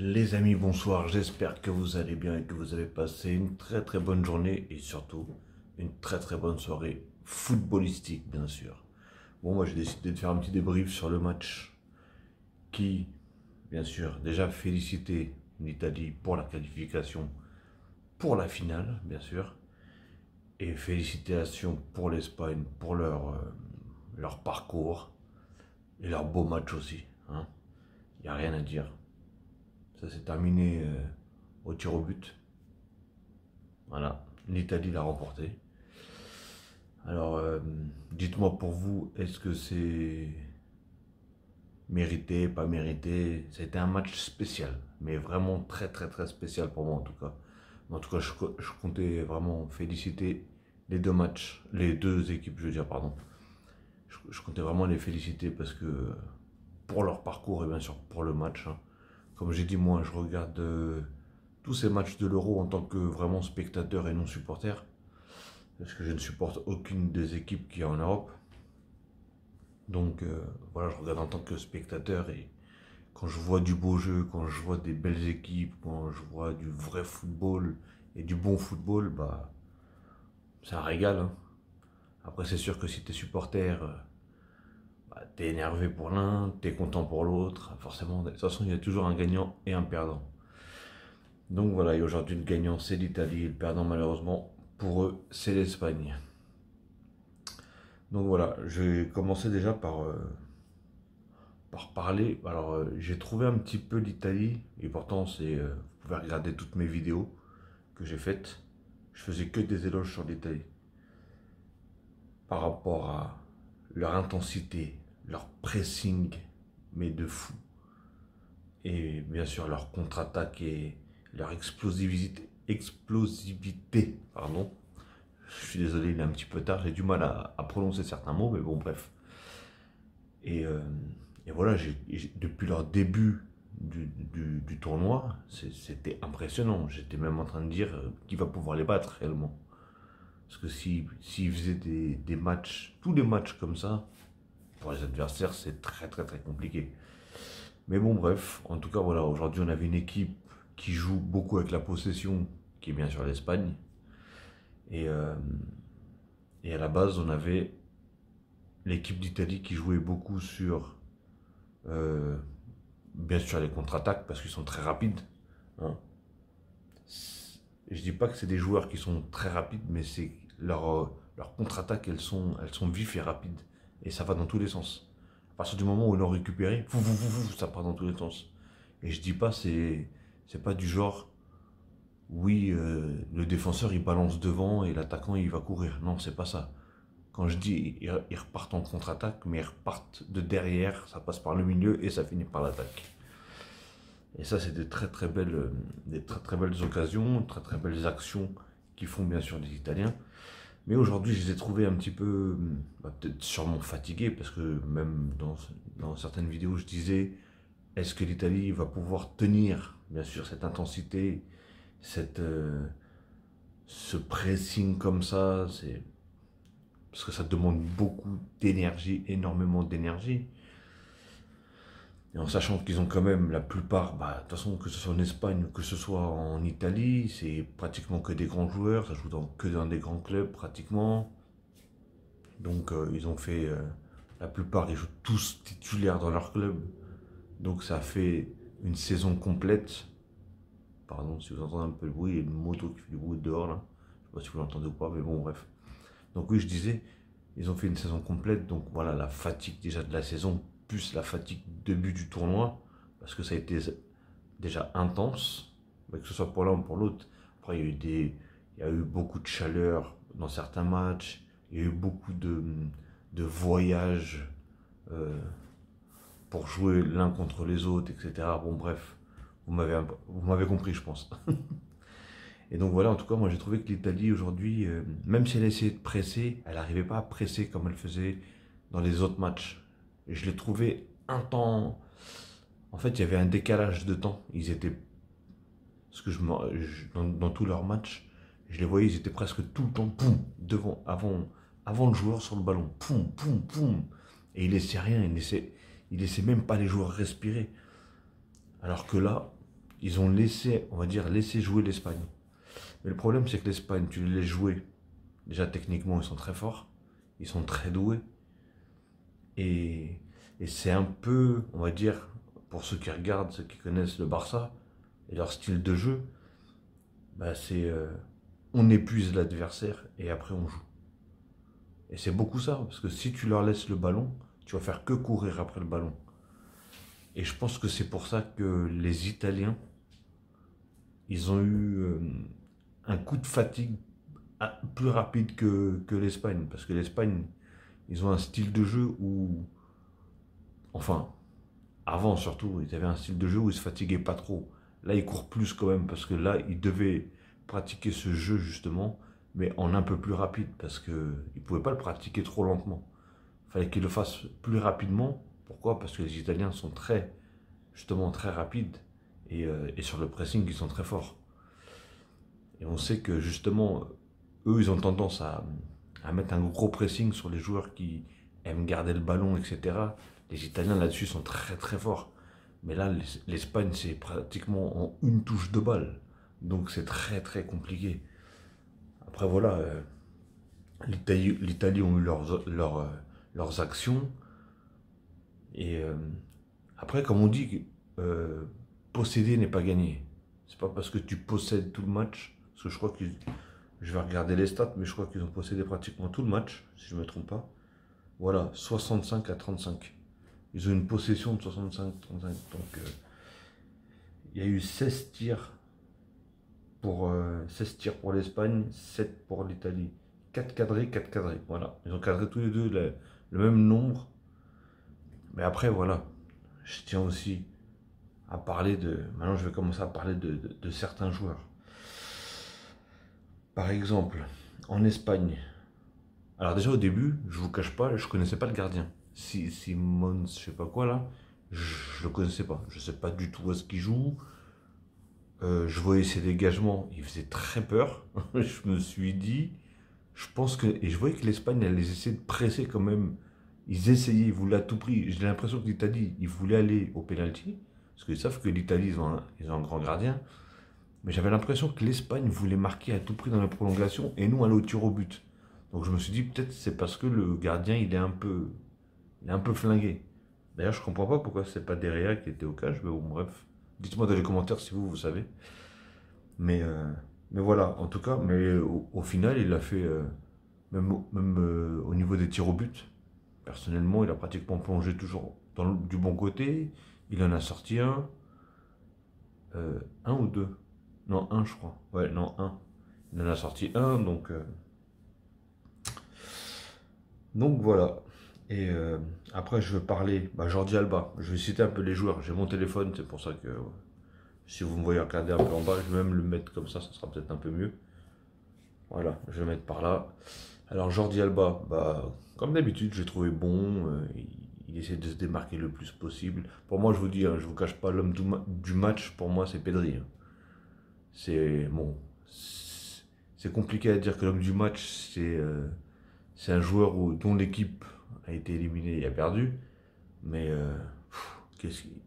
Les amis, bonsoir, j'espère que vous allez bien et que vous avez passé une très bonne journée et surtout une très bonne soirée footballistique bien sûr. Bon, moi j'ai décidé de faire un petit débrief sur le match qui, bien sûr, déjà féliciter l'Italie pour la qualification pour la finale, bien sûr, et félicitations pour l'Espagne pour leur parcours et leur beau match aussi. Hein. Il n'y a rien à dire. Ça s'est terminé au tir au but. Voilà, l'Italie l'a remporté. Alors, dites-moi pour vous, est-ce que c'est mérité, pas mérité? C'était un match spécial, mais vraiment très spécial pour moi en tout cas. En tout cas, je comptais vraiment féliciter les deux matchs, les deux équipes, je veux dire, pardon. Je comptais vraiment les féliciter parce que pour leur parcours et bien sûr pour le match, hein. Comme j'ai dit, moi, je regarde tous ces matchs de l'Euro en tant que vraiment spectateur et non supporter. Parce que je ne supporte aucune des équipes qu'il y a en Europe. Donc voilà, je regarde en tant que spectateur et quand je vois du beau jeu, quand je vois des belles équipes, quand je vois du vrai football et du bon football, bah c'est un régal. Hein. Après c'est sûr que si t'es supporter, bah, t'es énervé pour l'un, t'es content pour l'autre. Forcément, de toute façon il y a toujours un gagnant et un perdant. Donc voilà, et aujourd'hui le gagnant c'est l'Italie, et le perdant malheureusement pour eux c'est l'Espagne. Donc voilà, je vais commencer déjà par parler. Alors j'ai trouvé un petit peu l'Italie, et pourtant vous pouvez regarder toutes mes vidéos que j'ai faites. Je faisais que des éloges sur l'Italie. Par rapport à leur intensité, leur pressing, mais de fou. Et bien sûr leur contre-attaque et leur explosivité, pardon. Je suis désolé, il est un petit peu tard, j'ai du mal à prononcer certains mots, mais bon, bref. Et, euh, et voilà, depuis leur début du tournoi, c'était impressionnant. J'étais même en train de dire qui va pouvoir les battre réellement. Parce que s'ils faisaient des matchs, tous les matchs comme ça, pour les adversaires, c'est très compliqué. Mais bon, bref, en tout cas, voilà, aujourd'hui, on avait une équipe qui joue beaucoup avec la possession, qui est bien sûr l'Espagne. Et, euh, et à la base, on avait l'équipe d'Italie qui jouait beaucoup sur, euh, bien sûr, les contre-attaques, parce qu'ils sont très rapides. Hein. Je dis pas que c'est des joueurs qui sont très rapides, mais c'est leurs contre-attaques, elles sont vives et rapides. Et ça va dans tous les sens. À partir du moment où ils l'ont récupéré, ça part dans tous les sens. Et je dis pas, c'est pas du genre, oui, le défenseur il balance devant et l'attaquant il va courir. Non, c'est pas ça. Quand je dis ils repartent en contre-attaque, mais ils repartent de derrière, ça passe par le milieu et ça finit par l'attaque. Et ça, c'est des très belles occasions, très belles actions qui font bien sûr les Italiens. Mais aujourd'hui, je les ai trouvés un petit peu, peut-être sûrement fatigués, parce que même dans certaines vidéos, je disais, est-ce que l'Italie va pouvoir tenir, bien sûr, cette intensité, ce pressing comme ça, parce que ça demande beaucoup d'énergie, énormément d'énergie. Et en sachant qu'ils ont quand même la plupart, bah, de toute façon, que ce soit en Espagne ou que ce soit en Italie, c'est pratiquement que des grands joueurs, ça joue que dans des grands clubs pratiquement. Donc ils ont fait, la plupart, ils jouent tous titulaires dans leur club. Donc ça fait une saison complète. Pardon si vous entendez un peu le bruit, il y a une moto qui fait du bruit dehors là. Je sais pas si vous l'entendez ou pas, mais bon, bref. Donc oui, je disais, ils ont fait une saison complète, donc voilà, la fatigue déjà de la saison, plus la fatigue de début du tournoi, parce que ça a été déjà intense, que ce soit pour l'un ou pour l'autre. Après, il y a eu beaucoup de chaleur dans certains matchs, il y a eu beaucoup de voyages pour jouer l'un contre les autres, etc. Bon, bref, vous m'avez compris, je pense. Et donc voilà, en tout cas, moi j'ai trouvé que l'Italie aujourd'hui, même si elle essayait de presser, elle n'arrivait pas à presser comme elle faisait dans les autres matchs. Et je l'ai trouvé un temps. En fait, il y avait un décalage de temps. Ils étaient. Parce que dans tous leurs matchs, je les voyais, ils étaient presque tout le temps, poum, devant, avant le joueur sur le ballon, poum. Et il laissait rien, il laissait même pas les joueurs respirer. Alors que là, ils ont laissé, on va dire, laissé jouer l'Espagne. Mais le problème, c'est que l'Espagne, tu les laisses jouer. Déjà, techniquement, ils sont très forts. Ils sont très doués. Et, et c'est un peu, on va dire, pour ceux qui regardent, ceux qui connaissent le Barça et leur style de jeu, bah c'est on épuise l'adversaire et après on joue. Et c'est beaucoup ça, parce que si tu leur laisses le ballon, tu vas faire que courir après le ballon. Et je pense que c'est pour ça que les Italiens, ils ont eu un coup de fatigue plus rapide que l'Espagne. Parce que l'Espagne, ils ont un style de jeu où, enfin, avant surtout, ils avaient un style de jeu où ils se fatiguaient pas trop. Là, ils courent plus quand même, parce que là, ils devaient pratiquer ce jeu justement, mais en un peu plus rapide, parce qu'ils ne pouvaient pas le pratiquer trop lentement. Il fallait qu'ils le fassent plus rapidement. Pourquoi? Parce que les Italiens sont très, justement, très rapides, et sur le pressing, ils sont très forts. Et on sait que justement, eux, ils ont tendance à mettre un gros pressing sur les joueurs qui aiment garder le ballon, etc. Les Italiens là-dessus sont très très forts. Mais là, l'Espagne, c'est pratiquement en une touche de balle. Donc c'est très très compliqué. Après voilà, l'Italie ont eu leurs actions. Et après, comme on dit, euh, posséder n'est pas gagner. C'est pas parce que tu possèdes tout le match, parce que je crois que je vais regarder les stats, mais je crois qu'ils ont possédé pratiquement tout le match, si je ne me trompe pas. Voilà, 65-35. Ils ont une possession de 65-35. Donc, il y a eu 16 tirs pour l'Espagne, 7 pour l'Italie. 4 cadrés, 4 cadrés. Voilà. Ils ont cadré tous les deux le même nombre. Mais après, voilà. Je tiens aussi à parler de. Maintenant, je vais commencer à parler de certains joueurs. Par exemple, en Espagne. Alors, déjà au début, je vous cache pas, je connaissais pas le gardien. Simon, je sais pas quoi là, je le connaissais pas. Je sais pas du tout où est-ce qu'il joue. Je voyais ses dégagements, il faisait très peur. Je me suis dit, je pense que. Et je voyais que l'Espagne, elle les essayait de presser quand même. Ils essayaient, ils voulaient à tout prix. J'ai l'impression que l'Italie, ils voulaient aller au penalty. Parce qu'ils savent que l'Italie, ils ont un grand gardien. Mais j'avais l'impression que l'Espagne voulait marquer à tout prix dans la prolongation et nous aller au tir au but. Donc je me suis dit, peut-être c'est parce que le gardien, il est un peu flingué. D'ailleurs, je comprends pas pourquoi c'est pas Derrea qui était au cage, mais bon, bref. Dites-moi dans les commentaires si vous savez. Mais, euh, mais voilà, en tout cas, mais au final, il a fait, même au niveau des tirs au but, personnellement, il a pratiquement plongé toujours du bon côté. Il en a sorti un ou deux. Non, un, je crois. Ouais, non, un. Il en a sorti un, donc voilà. Et après, je veux parler, bah, Jordi Alba. Je vais citer un peu les joueurs. J'ai mon téléphone, c'est pour ça que si vous me voyez regarder un peu en bas, je vais même le mettre comme ça sera peut-être un peu mieux. Voilà, je vais le mettre par là. Alors Jordi Alba, bah, comme d'habitude, j'ai trouvé bon. Il essaie de se démarquer le plus possible. Pour moi, je vous dis, hein, je vous cache pas, l'homme du match, pour moi, c'est Pedri. Hein. C'est bon, c'est compliqué à dire que l'homme du match, c'est un joueur dont l'équipe a été éliminée et a perdu. Mais qu'est-ce qui...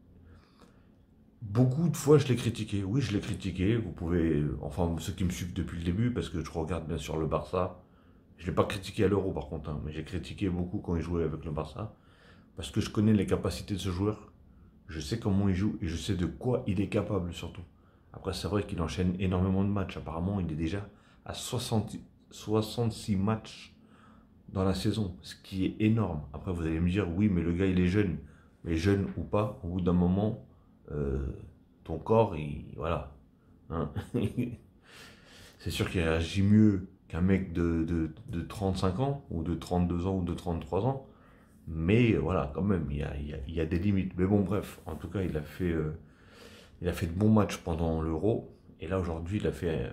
Beaucoup de fois, je l'ai critiqué. Oui, je l'ai critiqué. Vous pouvez, enfin, ceux qui me suivent depuis le début, parce que je regarde bien sûr le Barça. Je ne l'ai pas critiqué à l'Euro par contre, hein, mais j'ai critiqué beaucoup quand il jouait avec le Barça. Parce que je connais les capacités de ce joueur. Je sais comment il joue et je sais de quoi il est capable surtout. Après, c'est vrai qu'il enchaîne énormément de matchs. Apparemment, il est déjà à 66 matchs dans la saison, ce qui est énorme. Après, vous allez me dire, oui, mais le gars, il est jeune. Mais jeune ou pas, au bout d'un moment, euh, ton corps, voilà. Hein. C'est sûr qu'il réagit mieux qu'un mec de 35 ans, ou de 32 ans, ou de 33 ans. Mais voilà, quand même, il y a des limites. Mais bon, bref, en tout cas, il a fait de bons matchs pendant l'Euro. Et là, aujourd'hui, il a fait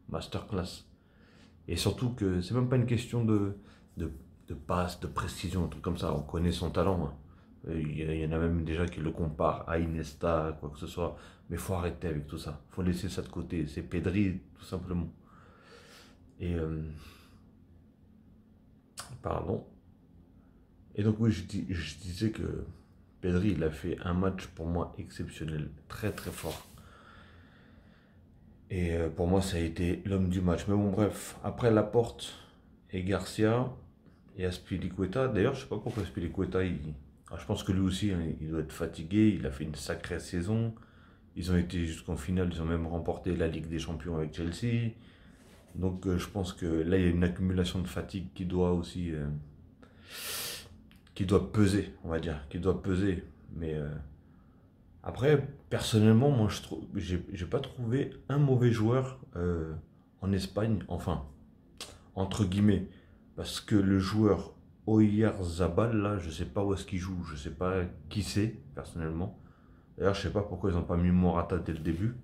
masterclass. Et surtout que c'est même pas une question de, de passe, de précision, un truc comme ça. On connaît son talent. Hein. Il y en a même déjà qui le comparent à Iniesta, quoi que ce soit. Mais il faut arrêter avec tout ça. Il faut laisser ça de côté. C'est Pedri, tout simplement. Et pardon. Et donc oui, je disais que Pedri, il a fait un match pour moi exceptionnel, très très fort. Et pour moi, ça a été l'homme du match. Mais bon, bref, après Laporte et Garcia et Azpilicueta. D'ailleurs, je sais pas pourquoi Azpilicueta, je pense que lui aussi, hein, il doit être fatigué. Il a fait une sacrée saison. Ils ont été jusqu'en finale, ils ont même remporté la Ligue des Champions avec Chelsea. Donc je pense que là, il y a une accumulation de fatigue qui doit aussi, qui doit peser, on va dire, qui doit peser. Mais après, personnellement, moi, j'ai pas trouvé un mauvais joueur en Espagne, enfin, entre guillemets, parce que le joueur Oyarzabal, là, je sais pas où est-ce qu'il joue, je sais pas qui c'est, personnellement. D'ailleurs, je sais pas pourquoi ils n'ont pas mis Morata dès le début.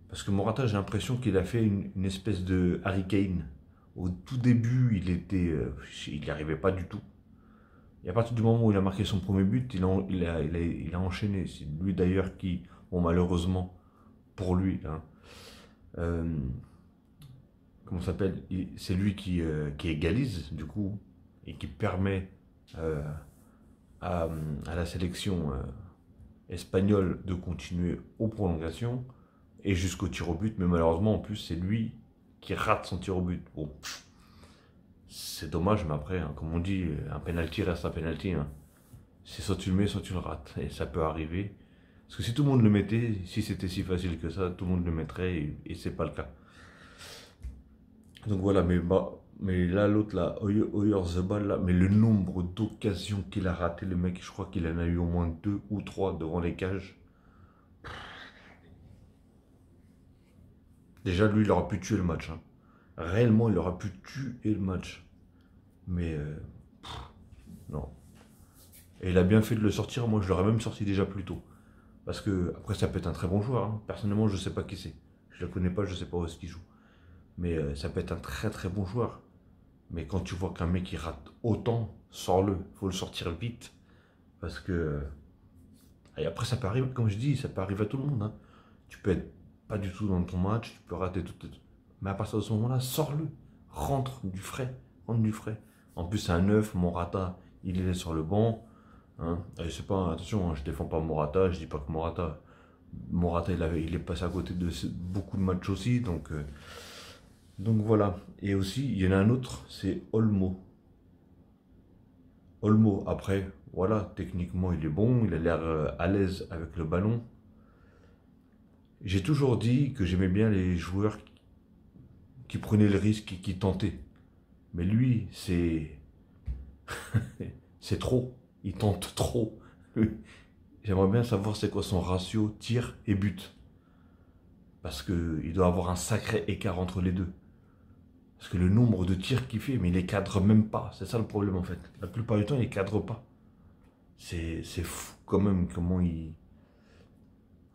Parce que Morata, j'ai l'impression qu'il a fait une espèce de Harry Kane. Au tout début, il n'y arrivait pas du tout. Et à partir du moment où il a marqué son premier but, il a enchaîné. C'est lui d'ailleurs qui, bon malheureusement pour lui, hein, euh, comment ça s'appelle, c'est lui qui égalise du coup et qui permet euh, à la sélection espagnole de continuer aux prolongations et jusqu'au tir au but. Mais malheureusement, en plus, c'est lui qui rate son tir au but. Bon, c'est dommage, mais après, hein, comme on dit, un penalty reste un penalty. Hein. C'est soit tu le mets, soit tu le rates. Et ça peut arriver. Parce que si tout le monde le mettait, si c'était si facile que ça, tout le monde le mettrait et c'est pas le cas. Donc voilà, mais là, l'autre, là, Oyarzabal, là, mais le nombre d'occasions qu'il a raté, le mec, je crois qu'il en a eu au moins 2 ou 3 devant les cages. Déjà, lui, il aurait pu tuer le match. Hein. Réellement, il aurait pu tuer le match. Mais non. Et il a bien fait de le sortir. Moi, je l'aurais même sorti déjà plus tôt. Parce que, après, ça peut être un très bon joueur. Hein. Personnellement, je ne sais pas qui c'est. Je ne le connais pas, je ne sais pas où est-ce qu'il joue. Mais ça peut être un très très bon joueur. Mais quand tu vois qu'un mec il rate autant, sors-le. Il faut le sortir vite. Parce que. Et après, ça peut arriver, comme je dis, ça peut arriver à tout le monde. Hein. Tu peux être pas du tout dans ton match, tu peux rater tout. Mais à partir de ce moment-là, sors-le. Rentre du frais. Rentre du frais. En plus, c'est un neuf, Morata, il est sur le banc. Hein. Et c'est pas, attention, hein, je défends pas Morata, je dis pas que Morata il est passé à côté de beaucoup de matchs aussi. Donc voilà. Et aussi, il y en a un autre, c'est Olmo. Olmo, après, voilà, techniquement, il est bon, il a l'air à l'aise avec le ballon. J'ai toujours dit que j'aimais bien les joueurs qui prenaient le risque et qui tentaient. Mais lui, c'est trop. Il tente trop. J'aimerais bien savoir c'est quoi son ratio tir et but. Parce qu'il doit avoir un sacré écart entre les deux. Parce que le nombre de tirs qu'il fait, mais il les cadre même pas. C'est ça le problème en fait. La plupart du temps, il les cadre pas. C'est fou quand même comment il...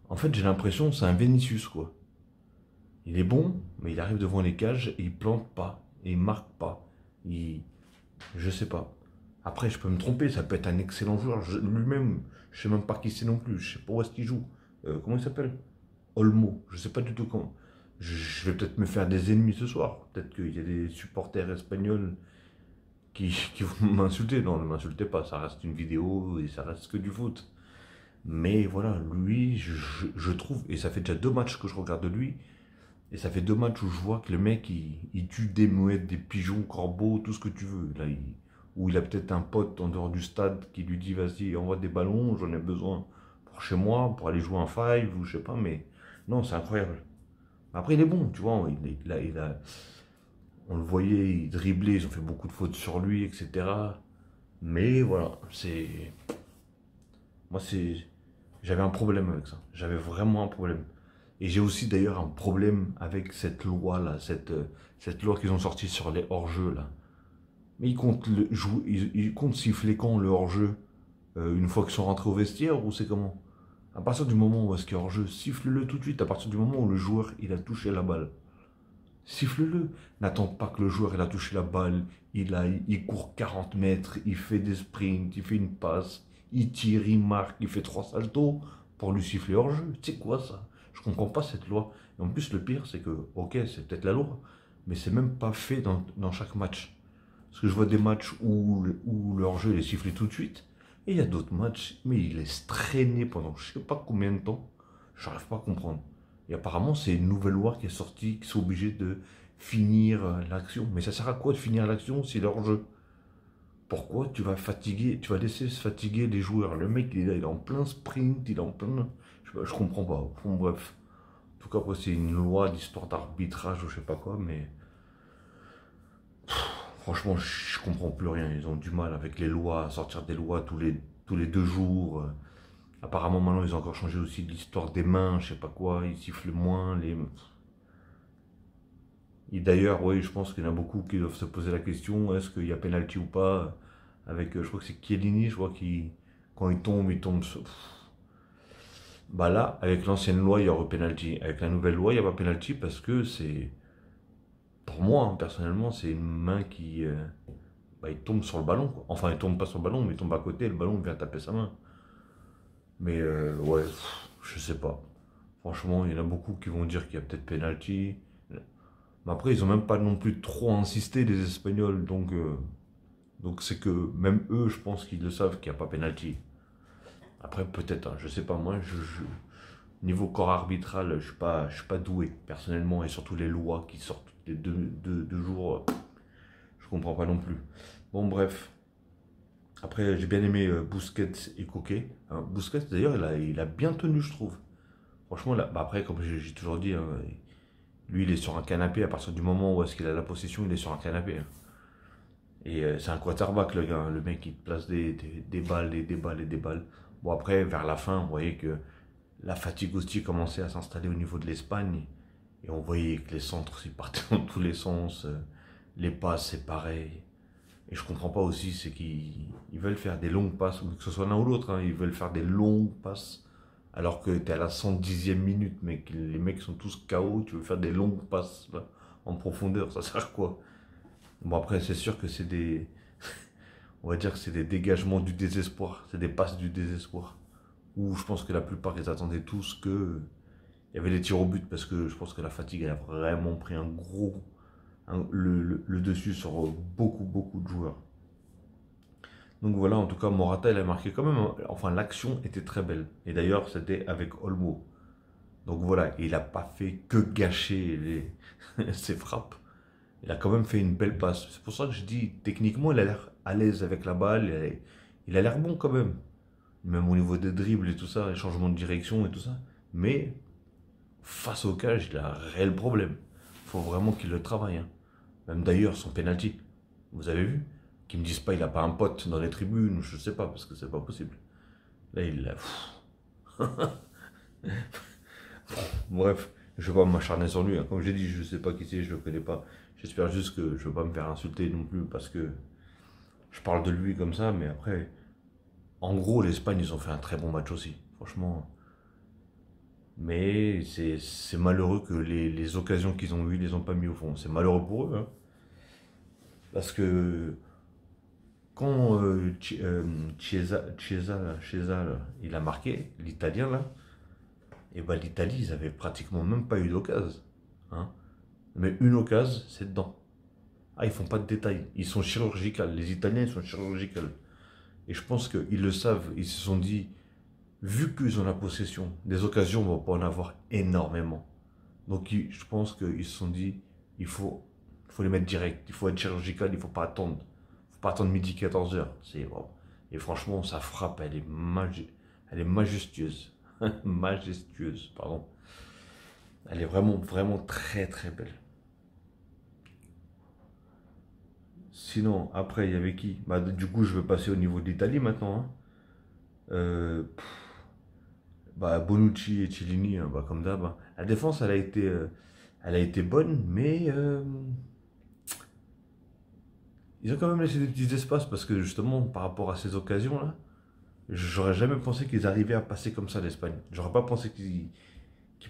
En fait, j'ai l'impression que c'est un Vinicius quoi. Il est bon, mais il arrive devant les cages et il plante pas. Et il marque pas. Il... Je sais pas. Après, je peux me tromper, ça peut être un excellent joueur. Lui-même, je sais même pas qui c'est non plus. Je sais pas où est-ce qu'il joue. Comment il s'appelle? Olmo. Je sais pas du tout comment. Je vais peut-être me faire des ennemis ce soir. Peut-être qu'il y a des supporters espagnols qui vont m'insulter. Non, ne m'insultez pas, ça reste une vidéo et ça reste que du foot. Mais voilà, lui, je trouve, et ça fait déjà 2 matchs que je regarde lui, et ça fait 2 matchs où je vois que le mec, il tue des mouettes, des pigeons, corbeaux, tout ce que tu veux. Là, ou il a peut-être un pote en dehors du stade qui lui dit, vas-y, envoie des ballons, j'en ai besoin pour chez moi, pour aller jouer un five, ou je sais pas, mais non, c'est incroyable. Après, il est bon, tu vois, on le voyait, il driblait, ils ont fait beaucoup de fautes sur lui, etc. Mais voilà, moi, j'avais un problème avec ça. J'avais vraiment un problème. Et j'ai aussi d'ailleurs un problème avec cette loi-là, cette loi qu'ils ont sortie sur les hors-jeux, là. Mais ils comptent siffler quand le hors-jeu une fois qu'ils sont rentrés au vestiaire ou c'est comment? À partir du moment où est-ce qu'il y a hors-jeu, siffle-le tout de suite. À partir du moment où le joueur il a touché la balle, siffle-le. N'attends pas que le joueur il a touché la balle, il court 40 mètres, il fait des sprints, il fait une passe, il tire, il marque, il fait 3 saltos pour lui siffler hors-jeu. Tu sais quoi ça? Je comprends pas cette loi. Et en plus, le pire, c'est que, ok, c'est peut-être la loi, mais c'est même pas fait dans chaque match. Parce que je vois des matchs où le hors-jeu est sifflé tout de suite, et il y a d'autres matchs, mais il laisse traîner pendant je sais pas combien de temps. J'arrive pas à comprendre. Et apparemment, c'est une nouvelle loi qui est sortie, qui sont obligés de finir l'action. Mais ça sert à quoi de finir l'action si leur jeu? Pourquoi tu vas fatiguer, tu vas laisser se fatiguer les joueurs? Le mec, il est en plein sprint, il est en plein... Je comprends pas. Bon, bref. En tout cas, après, c'est une loi d'histoire d'arbitrage ou je sais pas quoi, mais... Franchement, je comprends plus rien. Ils ont du mal avec les lois, à sortir des lois tous les 2 jours. Apparemment, maintenant, ils ont encore changé aussi l'histoire des mains, je sais pas quoi. Ils sifflent moins. Et d'ailleurs, oui, je pense qu'il y en a beaucoup qui doivent se poser la question, est-ce qu'il y a pénalty ou pas? Avec, je crois que c'est Chiellini, je vois, qui, quand il tombe Bah là, avec l'ancienne loi, il y aurait pénalty. Avec la nouvelle loi, il n'y a pas pénalty parce que c'est, pour moi, hein, personnellement, c'est une main qui, bah, il tombe sur le ballon, quoi. Enfin, il tombe pas sur le ballon, mais il tombe à côté, et le ballon vient taper sa main. Mais ouais, je sais pas. Franchement, il y en a beaucoup qui vont dire qu'il y a peut-être pénalty. Mais après, ils ont même pas non plus trop insisté, les Espagnols, donc c'est que même eux, je pense qu'ils le savent qu'il n'y a pas pénalty. Après, peut-être, hein, je sais pas, moi, niveau corps arbitral, je suis pas doué, personnellement, et surtout les lois qui sortent les 2 jours, je comprends pas non plus. Bon, bref. Après, j'ai bien aimé Busquets et Coquet. Hein, Busquets, d'ailleurs, il a bien tenu, je trouve. Franchement, là, bah après, comme j'ai toujours dit, hein, lui, il est sur un canapé. À partir du moment où est-ce qu'il a la possession, il est sur un canapé. Hein. Et c'est un quarterback, le gars. Hein. Le mec, il te place des balles et des balles et des balles. Bon, après, vers la fin, vous voyez que la fatigue aussi commençait à s'installer au niveau de l'Espagne. Et on voyait que les centres, ils partaient dans tous les sens. Les passes, c'est pareil. Et je comprends pas aussi, c'est qu'ils veulent faire des longues passes, que ce soit l'un ou l'autre, hein, ils veulent faire des longues passes, alors que tu es à la 110e minute, mais que les mecs sont tous KO, tu veux faire des longues passes là, en profondeur, ça sert à quoi? Bon, après, c'est sûr que c'est des. On va dire que c'est des dégagements du désespoir, c'est des passes du désespoir. Où je pense que la plupart, ils attendaient tous que. Il y avait des tirs au but, parce que je pense que la fatigue, elle a vraiment pris un gros. Le dessus sur beaucoup de joueurs. Donc voilà, en tout cas, Morata, il a marqué quand même. Enfin, l'action était très belle. Et d'ailleurs, c'était avec Olmo. Donc voilà, il n'a pas fait que gâcher ses frappes. Il a quand même fait une belle passe. C'est pour ça que je dis, techniquement, il a l'air à l'aise avec la balle. Il a l'air bon quand même. Même au niveau des dribbles et tout ça, les changements de direction et tout ça. Mais face au cage, il a un réel problème. Il faut vraiment qu'il le travaille. Hein. Même d'ailleurs, son penalty. Vous avez vu? Qu'ils me disent pas il a pas un pote dans les tribunes, ou je sais pas, parce que c'est pas possible. Là, il l'a. Bref, je vais pas m'acharner sur lui. Hein. Comme j'ai dit, je sais pas qui c'est, je le connais pas. J'espère juste que je vais pas me faire insulter non plus parce que je parle de lui comme ça, mais après, en gros, l'Espagne, ils ont fait un très bon match aussi, franchement. Mais c'est malheureux que les occasions qu'ils ont eues, ils les ont pas mis au fond. C'est malheureux pour eux, hein. Parce que quand Chiesa, là, il a marqué, l'Italien là, et ben l'Italie, ils avaient pratiquement même pas eu d'occasion. Hein. Mais une occasion, c'est dedans. Ah, ils font pas de détails. Ils sont chirurgicaux. Les Italiens, ils sont chirurgicaux. Et je pense qu'ils le savent. Ils se sont dit, vu qu'ils ont la possession, des occasions, on va pas en avoir énormément. Donc je pense qu'ils se sont dit, il faut les mettre direct. Il faut être chirurgical, il faut pas attendre. Il faut pas attendre midi 14h. Wow. Et franchement, sa frappe, elle est majestueuse. Majestueuse, pardon. Elle est vraiment très très belle. Sinon, après, il y avait qui? Bah, du coup, je vais passer au niveau de l'Italie maintenant. Hein. Euh, Bah, Bonucci et Cellini, hein, bah, comme d'hab. Hein. La défense, elle a été bonne, mais ils ont quand même laissé des petits espaces parce que justement, par rapport à ces occasions-là, j'aurais jamais pensé qu'ils arrivaient à passer comme ça l'Espagne. J'aurais pas pensé qu'ils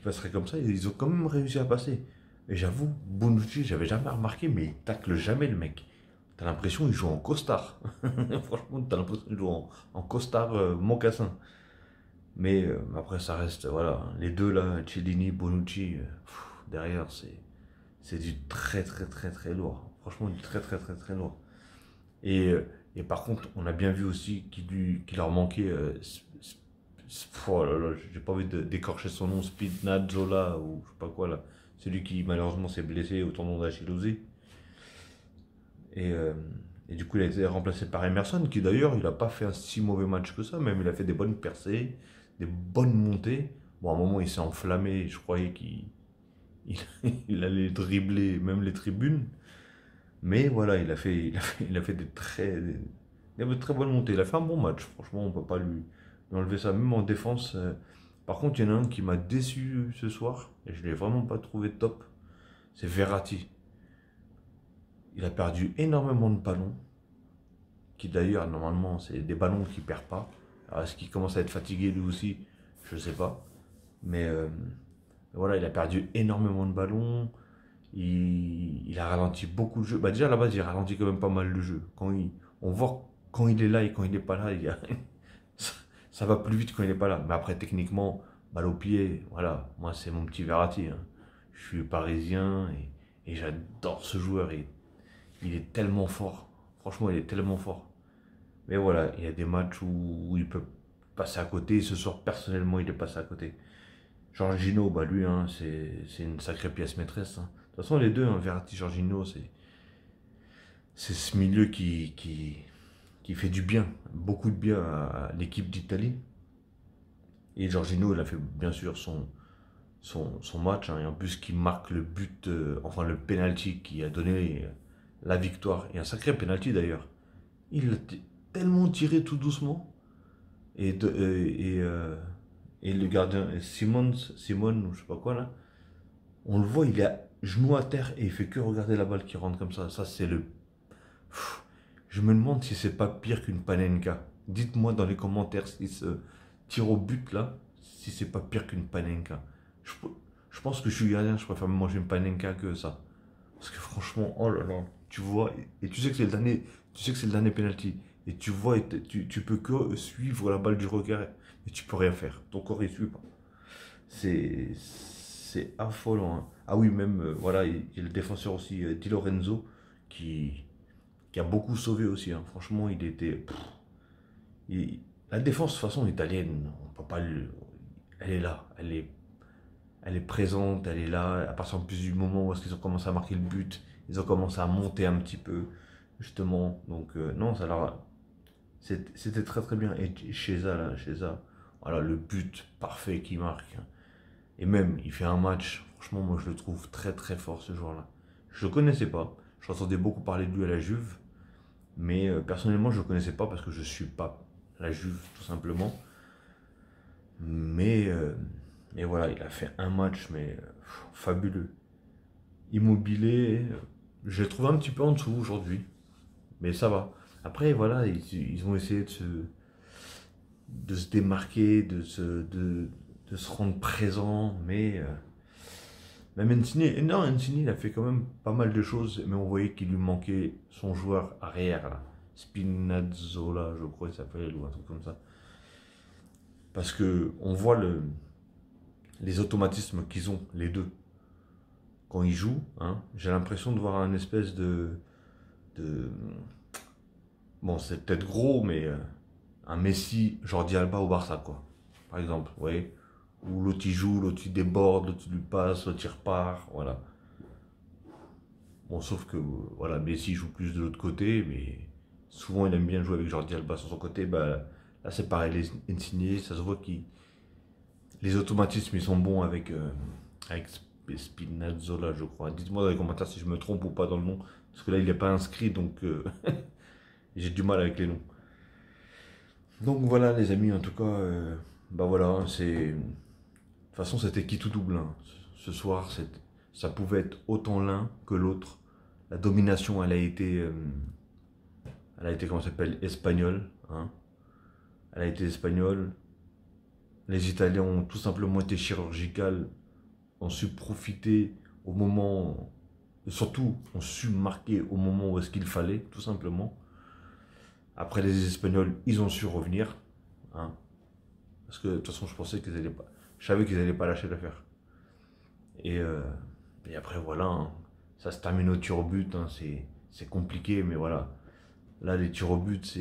passeraient comme ça. Ils ont quand même réussi à passer. Et j'avoue, Bonucci, j'avais jamais remarqué, mais il tacle jamais le mec. T'as l'impression qu'il joue en costard. Franchement, t'as l'impression qu'il joue en costard mocassin. Mais après, ça reste, voilà, les deux là, Cellini, Bonucci, derrière, c'est du très lourd. Franchement, du très lourd. Et, euh, et par contre, on a bien vu aussi qu'il leur manquait Oh là là, j'ai pas envie d'écorcher son nom, Spinazzola ou je sais pas quoi là. Celui qui malheureusement s'est blessé au tendon d'Achille. Et, euh, et du coup, il a été remplacé par Emerson, qui d'ailleurs, il a pas fait un si mauvais match que ça, même il a fait des bonnes percées, des bonnes montées. Bon, à un moment, il s'est enflammé, je croyais il, il allait dribbler même les tribunes. Mais voilà, il a fait de très bonnes montées. Il a fait un bon match, franchement, on peut pas lui enlever ça, même en défense. Par contre, il y en a un qui m'a déçu ce soir, et je l'ai vraiment pas trouvé top, c'est Verratti. Il a perdu énormément de ballons, qui d'ailleurs, normalement, c'est des ballons qu'il perd pas. Alors, est-ce qu'il commence à être fatigué lui aussi? Je sais pas. Mais voilà, il a perdu énormément de ballons. Il a ralenti beaucoup le jeu. Bah déjà, à la base, il ralentit quand même pas mal le jeu. On voit quand il est là et quand il n'est pas là, ça, ça va plus vite quand il n'est pas là. Mais après, techniquement, balle au pied, voilà. Moi, c'est mon petit Verratti, hein. Je suis parisien et j'adore ce joueur. Il est tellement fort. Franchement, il est tellement fort. Mais voilà, il y a des matchs où il peut passer à côté. Et ce soir, personnellement, il est passé à côté. Jorginho, bah lui, hein, c'est une sacrée pièce maîtresse, hein. De toute façon, les deux, hein, Verratti, Jorginho, c'est ce milieu qui fait du bien, beaucoup de bien à l'équipe d'Italie. Et Jorginho, il a fait bien sûr son match, hein, et en plus qui marque le but, enfin le penalty qui a donné la victoire. Et un sacré penalty d'ailleurs. Il a tellement tiré tout doucement. Et, et le gardien, Simon, ou je sais pas quoi là, on le voit, il a genou à terre et il fait que regarder la balle qui rentre comme ça. Ça, c'est le. Pff, je me demande si c'est pas pire qu'une panenka. Dites-moi dans les commentaires si ce tir au but là, si c'est pas pire qu'une panenka. Je, je pense que je suis gardien, je préfère me manger une panenka que ça. Parce que franchement, oh là là, tu vois, et tu sais que c'est le dernier, tu sais que c'est le dernier penalty. Et tu vois, et tu peux que suivre la balle du regard, et tu peux rien faire. Ton corps, il suit pas. C'est affolant, hein. Ah oui, même, voilà, il y a le défenseur aussi, Di Lorenzo, qui, qui a beaucoup sauvé aussi, hein. Franchement, il était. La défense, de toute façon, italienne, on peut pas elle est là, elle est présente, elle est là. À partir plus du moment où ils ont commencé à marquer le but, ils ont commencé à monter un petit peu, justement. Donc, non, c'était très très bien. Et Chiesa, voilà, le but parfait qu'il marque, hein. Et même, il fait un match, franchement, moi je le trouve très très fort ce joueur-là. Je le connaissais pas. J'entendais beaucoup parler de lui à la Juve. Mais personnellement, je ne le connaissais pas parce que je ne suis pas la Juve, tout simplement. Mais, mais voilà, il a fait un match, mais fabuleux. Immobilier, je l'ai trouvé un petit peu en dessous aujourd'hui. Mais ça va. Après, voilà, ils ont essayé de se démarquer, de se rendre présent. Mais même Insigne, non, Insigne, il a fait quand même pas mal de choses. Mais on voyait qu'il lui manquait son joueur arrière, là. Spinazzola, je crois qu'il s'appelle, ou un truc comme ça. Parce que on voit les automatismes qu'ils ont, les deux, quand ils jouent, hein. J'ai l'impression de voir un espèce de bon, c'est peut-être gros, mais un Messi, Jordi Alba au Barça, quoi. Par exemple, vous voyez. Où l'autre il joue, l'autre il déborde, l'autre il lui passe, l'autre il repart, voilà. Bon, sauf que, voilà, Messi joue plus de l'autre côté, mais souvent il aime bien jouer avec Jordi Alba sur son côté. Bah, là c'est pareil, les Insigne, ça se voit que les automatismes ils sont bons avec Spinazzola, je crois. Dites-moi dans les commentaires si je me trompe ou pas dans le nom, parce que là il n'est pas inscrit, donc j'ai du mal avec les noms. Donc voilà les amis, en tout cas, bah voilà, hein, c'est. De toute façon c'était qui tout double, hein. Ce soir, ça pouvait être autant l'un que l'autre. La domination, elle a été comment ça s'appelle, espagnole, hein. Elle a été espagnole. Les Italiens ont tout simplement été chirurgicales, ont su profiter au moment, et surtout ont su marquer au moment où est-ce qu'il fallait, tout simplement. Après les Espagnols, ils ont su revenir, hein, parce que de toute façon, je savais qu'ils n'allaient pas lâcher l'affaire. Et, euh, et après, voilà, hein, ça se termine au tir au but, hein, c'est compliqué, mais voilà. Là, les tirs au but,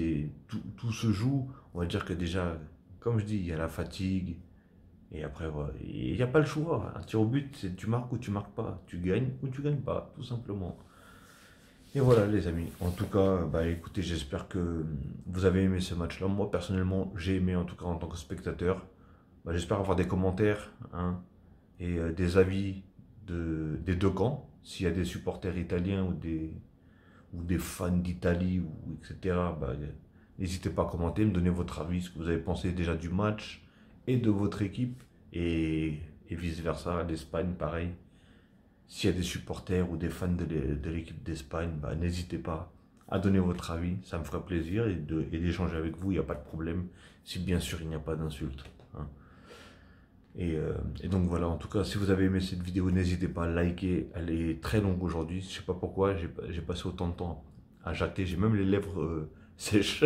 tout se joue. On va dire que déjà, comme je dis, il y a la fatigue. Et après, voilà, il n'y a pas le choix. Un tir au but, c'est tu marques ou tu marques pas. Tu gagnes ou tu gagnes pas, tout simplement. Et voilà, les amis. En tout cas, bah écoutez, j'espère que vous avez aimé ce match-là. Moi, personnellement, j'ai aimé, en tout cas en tant que spectateur. Bah, j'espère avoir des commentaires, hein, et des avis des deux camps. S'il y a des supporters italiens ou des fans d'Italie, ou etc., bah, n'hésitez pas à commenter, me donner votre avis, ce que vous avez pensé déjà du match et de votre équipe, et vice-versa, l'Espagne, pareil. S'il y a des supporters ou des fans de l'équipe d'Espagne, bah, n'hésitez pas à donner votre avis, ça me ferait plaisir, et d'échanger avec vous, il n'y a pas de problème, si bien sûr il n'y a pas d'insulte, hein. Et donc voilà, en tout cas, si vous avez aimé cette vidéo, n'hésitez pas à liker. Elle est très longue aujourd'hui. Je sais pas pourquoi, j'ai passé autant de temps à jatter. J'ai même les lèvres sèches.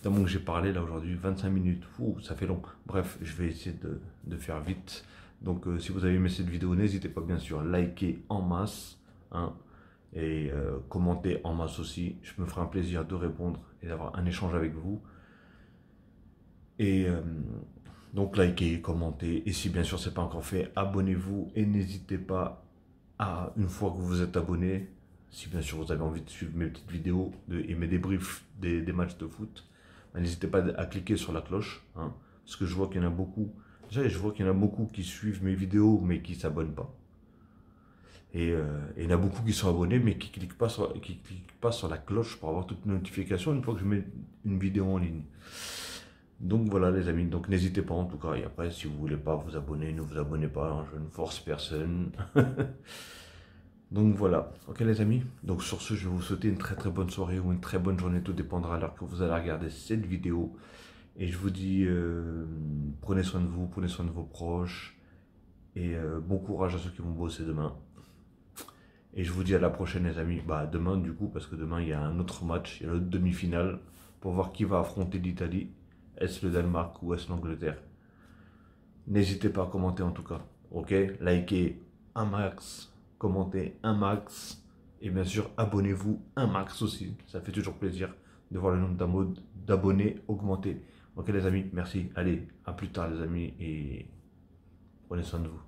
Tellement que j'ai parlé là aujourd'hui, 25 minutes. Ouh, ça fait long. Bref, je vais essayer de faire vite. Donc si vous avez aimé cette vidéo, n'hésitez pas bien sûr à liker en masse, hein, et commenter en masse aussi. Je me ferai un plaisir de répondre et d'avoir un échange avec vous. Et donc likez, commentez, et si bien sûr c'est pas encore fait, abonnez-vous, et n'hésitez pas à, une fois que vous vous êtes abonné, si bien sûr vous avez envie de suivre mes petites vidéos et mes débriefs des matchs de foot, bah, n'hésitez pas à cliquer sur la cloche, hein, parce que je vois qu'il y en a beaucoup, déjà je vois qu'il y en a beaucoup qui suivent mes vidéos mais qui s'abonnent pas. Et il y en a beaucoup qui sont abonnés mais qui cliquent pas sur la cloche pour avoir toutes les notifications une fois que je mets une vidéo en ligne. Donc voilà les amis, donc n'hésitez pas en tout cas, et après si vous voulez pas vous abonner, ne vous abonnez pas, hein, je ne force personne. Donc voilà, ok les amis, donc sur ce je vais vous souhaiter une très très bonne soirée ou une très bonne journée, tout dépendra à l'heure que vous allez regarder cette vidéo. Et je vous dis, prenez soin de vous, prenez soin de vos proches, et bon courage à ceux qui vont bosser demain. Et je vous dis à la prochaine les amis, bah demain du coup, parce que demain il y a un autre match, il y a l'autre demi-finale, pour voir qui va affronter l'Italie. Est-ce le Danemark ou est-ce l'Angleterre? N'hésitez pas à commenter en tout cas. Ok? Likez un max, commentez un max. Et bien sûr, abonnez-vous un max aussi. Ça fait toujours plaisir de voir le nombre d'abonnés augmenter. Ok les amis, merci. Allez, à plus tard les amis, et prenez soin de vous.